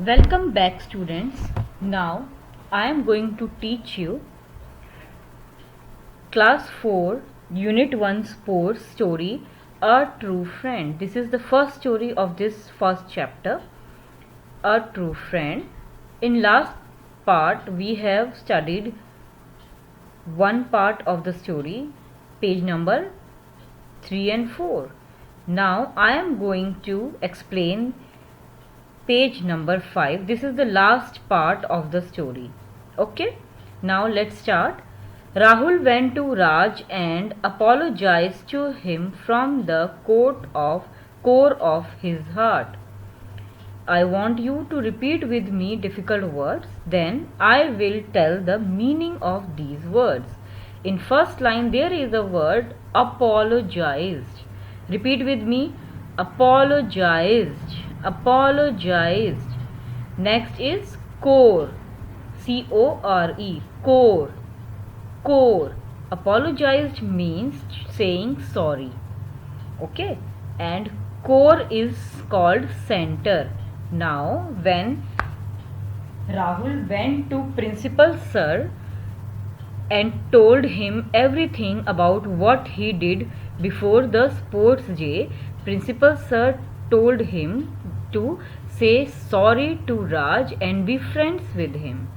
Welcome back, students. Now I am going to teach you Class 4 Unit 1 Sports story A True Friend. This is the first story of this first chapter, A True Friend. In last part we have studied one part of the story, page number 3 and 4. Now I am going to explain page number 5. This is the last part of the story. Okay, now let's start. Rahul went to Raj and apologized to him from the core of his heart. I want you to repeat with me difficult words, then I will tell the meaning of these words. In first line there is a word apologized. Repeat with me, apologized, apologized. Next is core, C-O-R-E, core, core. Apologized means saying sorry. Okay, and core is called center. Now when Rahul went to principal sir and told him everything about what he did before the sports day, principal sir told him to say sorry to Raj and be friends with him.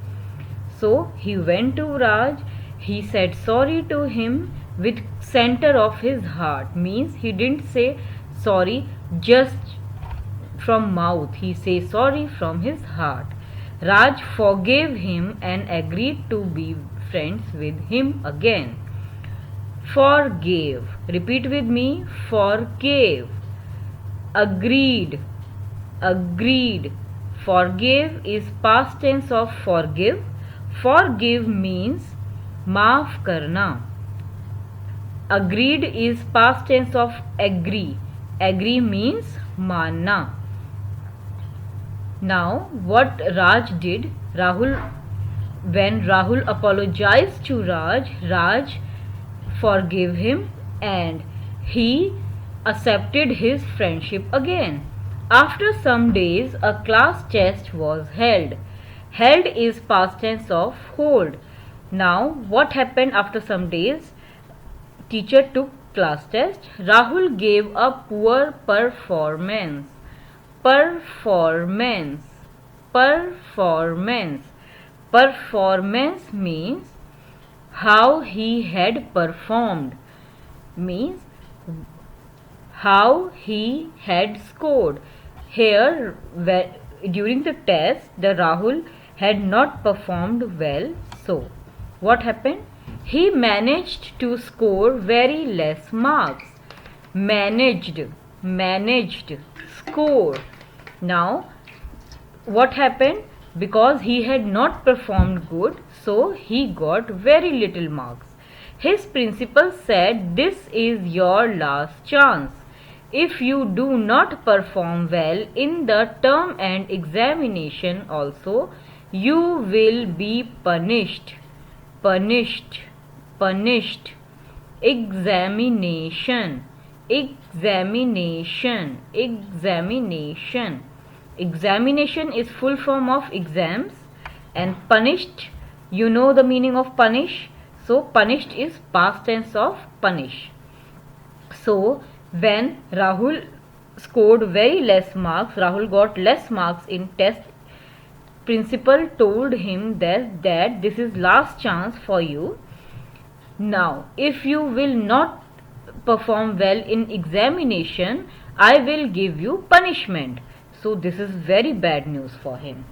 So he went to Raj, he said sorry to him with center of his heart, means he didn't say sorry just from mouth, he says sorry from his heart. Raj forgave him and agreed to be friends with him again. Forgave. Repeat with me. Forgave. Agreed. Agreed. Forgave is past tense of forgive. Forgive means maaf karna. Agreed is past tense of agree. Agree means manna. Now what Raj did, when Rahul apologized to Raj, Raj forgave him and he accepted his friendship again. After some days, a class test was held. Held is past tense of hold. Now what happened after some days? Teacher took class test. Rahul gave a poor performance. Performance. Performance. Performance means how he had performed, means how he had scored. Here during the test the Rahul had not performed well, so what happened? He managed to score very less marks. Managed, score. Now what happened? Because he had not performed good, so he got very little marks. His principal said, "This is your last chance. If you do not perform well in the term and examination also, you will be punished. Punished. Punished. Examination. Examination. Examination. Examination is full form of exams, and punished, you know the meaning of punish. So punished is past tense of punish. So when Rahul scored very less marks, Rahul got less marks in test, principal told him that this is last chance for you. Now if you will not perform well in examination, I will give you punishment. So this is very bad news for him.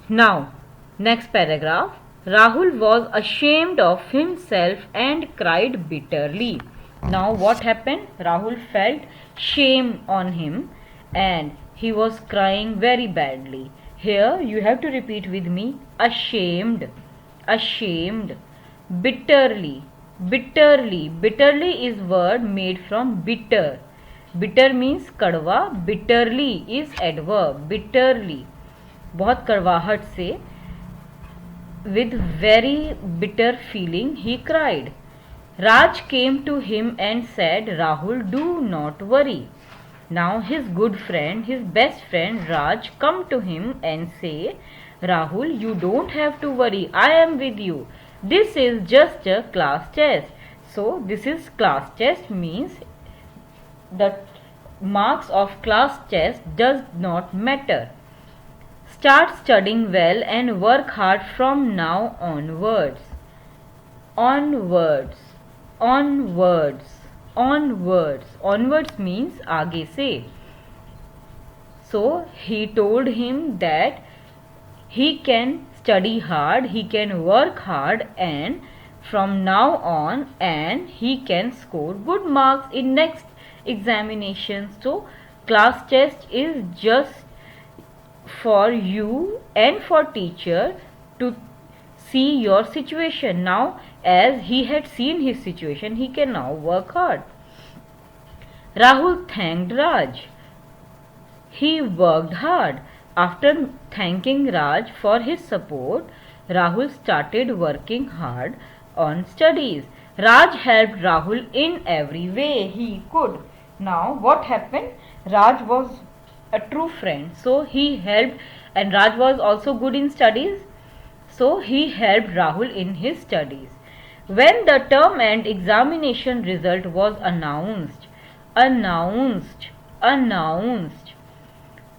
Now next paragraph. Rahul was ashamed of himself and cried bitterly. Now what happened? Rahul felt shame on him and he was crying very badly. Here you have to repeat with me. Ashamed. Ashamed. Bitterly. Bitterly. Bitterly is word made from bitter. Bitter means कड़वा. Bitterly is adverb. Bitterly, बहुत कड़वाहट से, with very bitter feeling he cried. Raj came to him and said, Rahul, do not worry. Now his good friend, his best friend Raj come to him and say, Rahul, you don't have to worry. I am with you. This is just a class test. So this is class test means the marks of class test does not matter. Start studying well and work hard from now onwards. Onwards, onwards, onwards. Onwards means आगे से. So he told him that he can study hard, he can work hard, and from now on and he can score good marks in next examination. So class test is just for you and for teacher to see your situation. Now as he had seen his situation, he can now work hard. Rahul thanked Raj. He worked hard. After thanking Raj for his support, Rahul started working hard on studies. Raj helped Rahul in every way he could. Now what happened? Raj was a true friend, so he helped, and Raj was also good in studies, so he helped Rahul in his studies. When the term and examination result was announced,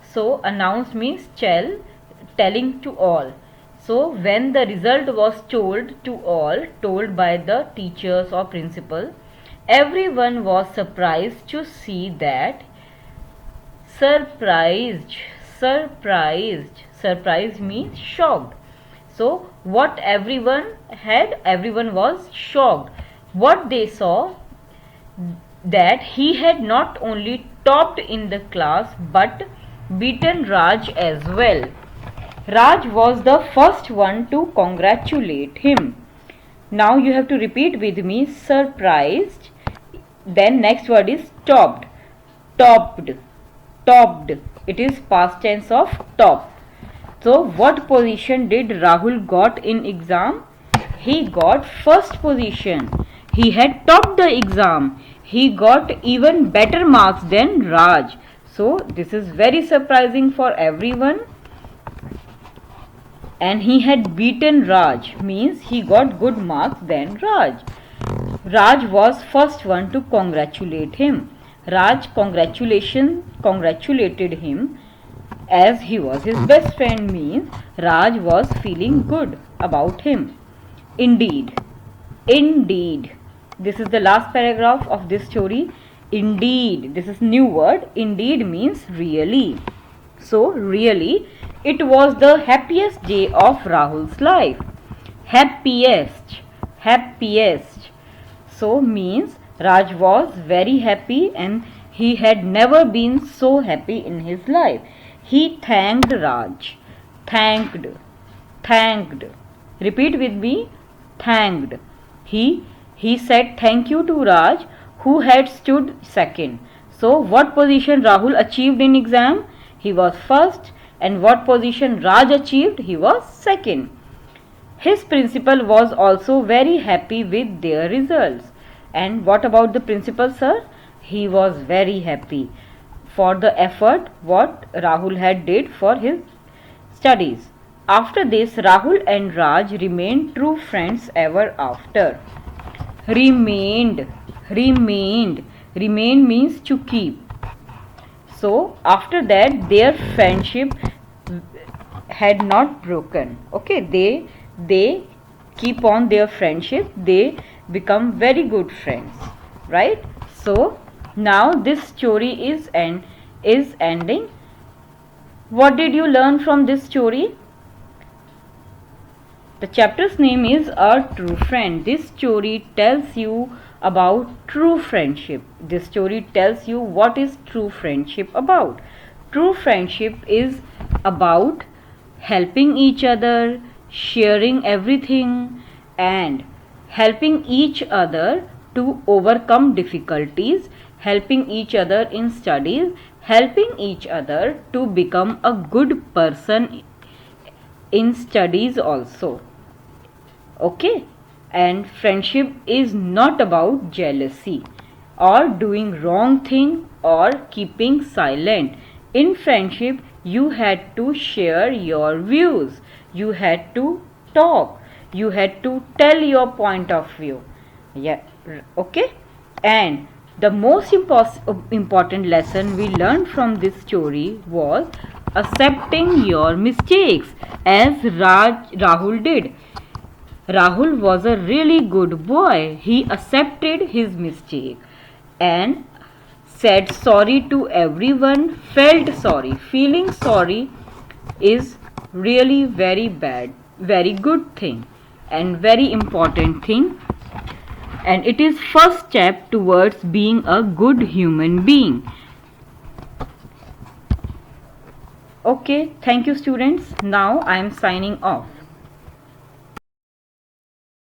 so announced means telling to all. So when the result was told to all, told by the teachers or principal, everyone was surprised to see that. Surprised means shocked. So what everyone was shocked. What they saw, that he had not only topped in the class but beaten Raj as well. Raj was the first one to congratulate him. Now you have to repeat with me, surprised. Then next word is topped. Topped. It is past tense of top. So what position did Rahul got in exam? He got first position. He had topped the exam. He got even better marks than Raj. So this is very surprising for everyone. And he had beaten Raj, means he got good marks than Raj. Raj was first one to congratulate him. Raj congratulated him as he was his best friend, means Raj was feeling good about him. Indeed. This is the last paragraph of this story. Indeed, this is new word. Indeed means really. So really, it was the happiest day of Rahul's life. Happiest. So means Raj was very happy and he had never been so happy in his life. He thanked Raj. Thanked. Repeat with me. Thanked. He said thank you to Raj, who had stood second. So what position Rahul achieved in exam? He was first. And what position Raj achieved? He was second. His principal was also very happy with their results. And what about the principal, sir? He was very happy for the effort what Rahul had did for his studies. After this, Rahul and Raj remained true friends ever after. Remained means to keep. So after that their friendship had not broken. Okay, they keep on their friendship. They become very good friends, right? So now this story is ending. What did you learn from this story? The chapter's name is A True Friend. This story tells you about true friendship. This story tells you what is true friendship about. True friendship is about helping each other, sharing everything, and helping each other to overcome difficulties, helping each other in studies, helping each other to become a good person in studies also. Okay, and friendship is not about jealousy or doing wrong thing or keeping silent. In friendship, you had to share your views. You had to talk. You had to tell your point of view. Yeah, okay. And the most important lesson we learned from this story was accepting your mistakes, as Rahul did. Rahul was a really good boy. He accepted his mistake and said sorry to everyone, felt sorry. Feeling sorry is really very good thing and very important thing, and it is first step towards being a good human being. Okay, thank you students. Now I am signing off.